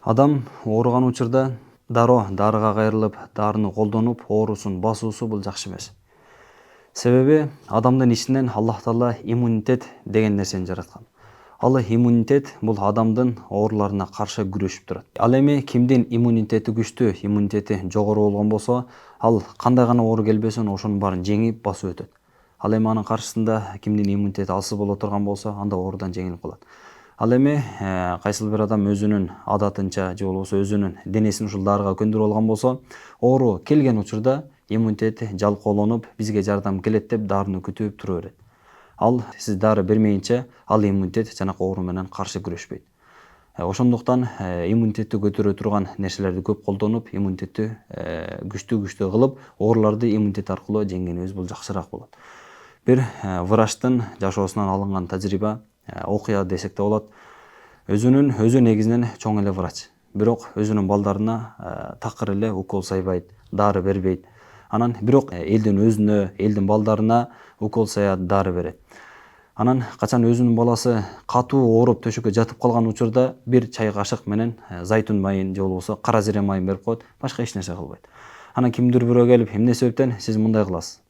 Адам ооруган учурда дароо дарыга кайрылып, дарыны колдонуп, оорусун басуусу бул жакшы эмес. Себеби адамдын ичинен Аллах Таала иммунитет деген нерсени жараткан. Ал иммунитет бул адамдын ооруларына каршы күрөшүп турат. Ал эми кимдин иммунитети күчтүү, иммунитети жогору болгон болсо, ал кандай гана оору келбесин ошонун баарын жеңип басып өтөт. Ал эми анын каршысында кимдин иммунитети алсыз боло турган болсо, анда оорудан жеңилип калат. Ал эми кайсыл бир адам өзүнүн адатынча же болбосо өзүнүн денесин ушул дарыга көндүрүп алган болсо, оору келген учурда иммунитети жалкоолонуп, бизге жардам келет деп дарыны күтүп тура берет. Ал сиз дары бермейинче, ал иммунитет жанакы оору менен каршы күрөшпөйт. Ошондуктан иммунитетти көтөрө турган нерселерди көп колдонуп, иммунитетти күчтүү кылып, ооруларды иммунитет аркылуу жеңгенибиз бул жакшыраак болот. Бир врачтын жашоосунан алынган тажрыйба, окуя десек да болот. Өзү негизинен чоң эле врач. Бирок өзүнүн балдарына такыр эле укол сайбайт, дары бербейт. Анан бирок элдин өзүнө, элдин балдарына укол саят, дары берет. Анан качан өзүнүн баласы катуу ооруп төшөккө жатып калган учурда бир чай кашык менен зайтун майын же болбосо кара зире майын берип коет, башка эч нерсе кылбайт. Анан кимдир бирөө келип, эмне себептен сиз мындай кыласыз?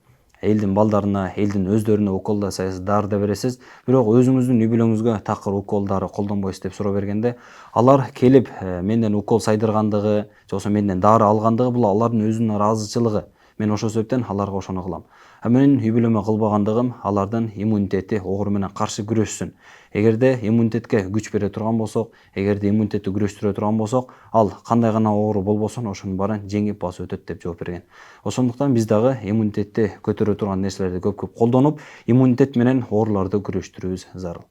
Элдин балдарына, элдин өздөрүнө укол да саясыз, дары да бересиз, бирок өзүңүздүн үй бүлөңүзгө такыр укол, дары колдонбойсуз деп суроо бергенде, алар келип менден укол сайдыргандыгы, же болбосо менден дары алгандыгы бул алардын өзүнүн ыраазычылыгы. Мен ошол себептен аларга ошону кылам. Менин үй бүлөмө кылбагандыгым алардын иммунитети оору менен каршы күрөшсүн. Эгерде иммунитетке күч бере турган болсок, эгерде иммунитетти күрөштүрө турган болсок, ал кандай гана оору болбосун ошонун баарын жеңип басып өтөт деп жооп берген. Ошондуктан биз дагы иммунитетти көтөрө турган нерселерди көп колдонуп, иммунитет менен ооруларды күрөштүрүүбүз зарыл.